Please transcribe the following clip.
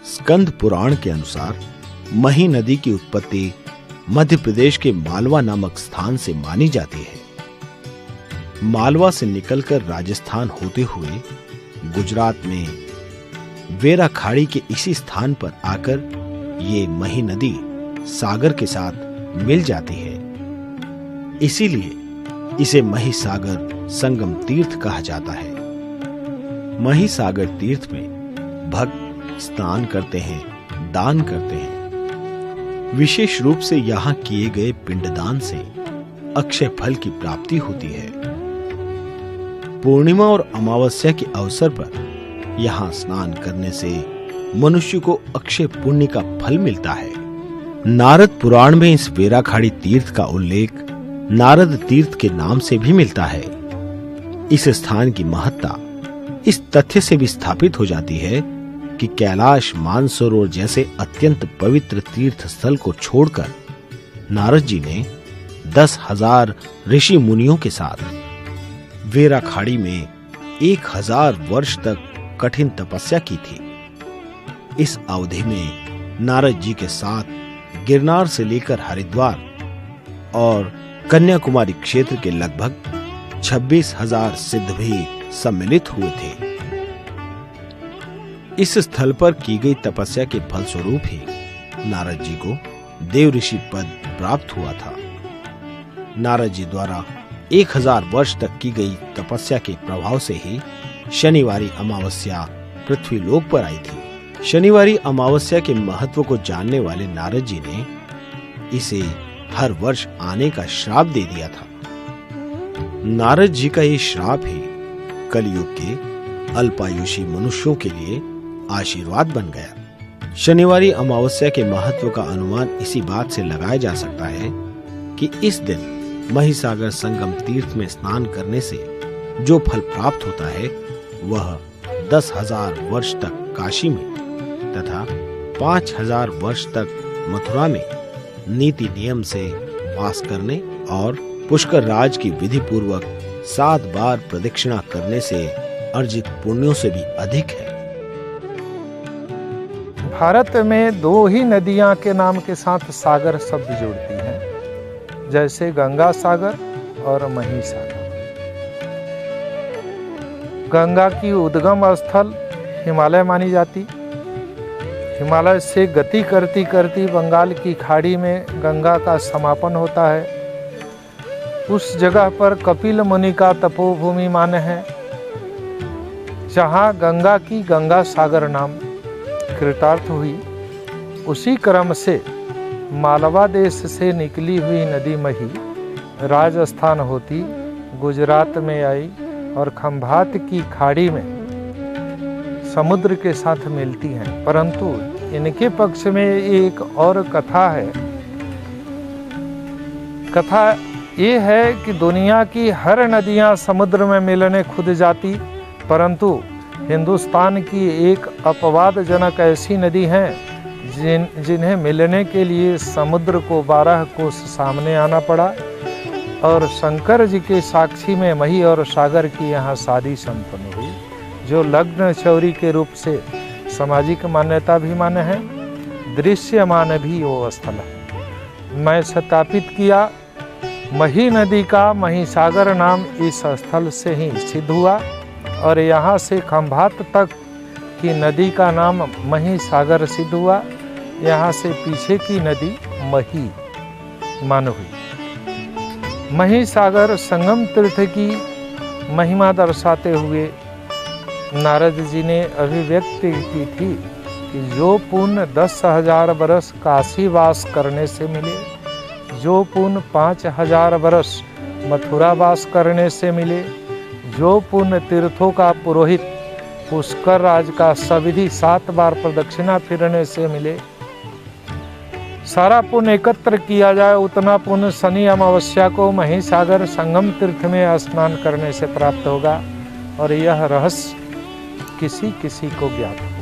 स्कंद पुराण के अनुसार मही नदी की उत्पत्ति मध्य प्रदेश के मालवा नामक स्थान से मानी जाती है। मालवा से निकलकर राजस्थान होते हुए गुजरात में वेरा खाड़ी के इसी स्थान पर आकर ये मही नदी सागर के साथ मिल जाती है। इसीलिए इसे मही सागर संगम तीर्थ कहा जाता है। मही सागर तीर्थ में भक्त स्नान करते हैं, दान करते हैं। विशेष रूप से यहाँ किए गए पिंडदान से अक्षय फल की प्राप्ति होती है। पूर्णिमा और अमावस्या के अवसर पर यहाँ स्नान करने से मनुष्य को अक्षय पुण्य का फल मिलता है। नारद पुराण में इस वेराखाड़ी तीर्थ का उल्लेख नारद तीर्थ के नाम से भी मिलता है। इस स्थान की महत्ता इस तथ्य से भी स्थापित हो जाती है कि कैलाश, मानसरोवर जैसे अत्यंत पवित्र तीर्थ स्थल को छोड़कर नारद जी ने 10,000 ऋषि मुनियों के साथ वेरा खाड़ी में 1000 वर्ष तक कठिन तपस्या की थी। इस अवधि में नारद जी के साथ गिरनार से लेकर हरिद्वार और कन्याकुमारी क्षेत्र के लगभग 26,000 सिद्ध भी सम्मिलित हुए थे। इस स्थल पर की गई तपस्या के फलस्वरूप ही नारद जी को देव ऋषि पद प्राप्त हुआ था। नारद जी द्वारा 1000 वर्ष तक की गई तपस्या के प्रभाव से ही शनिवारी अमावस्या पृथ्वी लोक पर आई थी। शनिवारी अमावस्या के महत्व को जानने वाले नारद जी ने इसे हर वर्ष आने का श्राप दे दिया था। नारद जी का ये श्राप ही कलयुग के अल्पायुषी मनुष्यों के लिए आशीर्वाद बन गया। शनिवारी अमावस्या के महत्व का अनुमान इसी बात से लगाया जा सकता है कि इस दिन महिसागर संगम तीर्थ में स्नान करने से जो फल प्राप्त होता है वह 10,000 वर्ष तक काशी में तथा 5,000 वर्ष तक मथुरा में नीति नियम से वास करने और पुष्कर राज की विधि पूर्वक 7 बार प्रदक्षिणा करने से अर्जित पुण्यों से भी अधिक है। भारत में 2 ही नदियां के नाम के साथ सागर शब्द जोड़ती हैं, जैसे गंगा सागर और मही सागर। गंगा की उद्गम स्थल हिमालय मानी जाती। हिमालय से गति करती करती बंगाल की खाड़ी में गंगा का समापन होता है। उस जगह पर कपिल मुनि का तपोभूमि माने है, जहाँ गंगा की गंगा सागर नाम कृतार्थ हुई। उसी क्रम से मालवा देश से निकली हुई नदी मही राजस्थान होती गुजरात में आई और खंभात की खाड़ी में समुद्र के साथ मिलती हैं। परंतु इनके पक्ष में एक और कथा है। कथा ये है कि दुनिया की हर नदियां समुद्र में मिलने खुद जाती, परंतु हिंदुस्तान की एक अपवादजनक ऐसी नदी है जिन्हें मिलने के लिए समुद्र को 12 कोस सामने आना पड़ा। और शंकर जी के साक्षी में मही और सागर की यहाँ शादी संपन्न हुई, जो लग्न चौरी के रूप से सामाजिक मान्यता भी माने है, दृश्यमान भी वो स्थल है। मैं सत्यापित किया, मही नदी का मही सागर नाम इस स्थल से ही सिद्ध हुआ और यहाँ से खंभात तक की नदी का नाम मही सागर सिद्ध हुआ। यहाँ से पीछे की नदी मही मान हुई। मही सागर संगम तीर्थ की महिमा दर्शाते हुए नारद जी ने अभिव्यक्ति की थी कि जो पुण्य 10,000 बरस काशी वास करने से मिले, जो पुण्य 5,000 बरस मथुरा वास करने से मिले, जो पुण्य तीर्थों का पुरोहित पुष्कर राज का सविधि 7 बार प्रदक्षिणा फिरने से मिले, सारा पुण्य एकत्र किया जाए उतना पुण्य शनि अमावस्या को मही सागर संगम तीर्थ में स्नान करने से प्राप्त होगा। और यह रहस्य किसी किसी को ज्ञात है।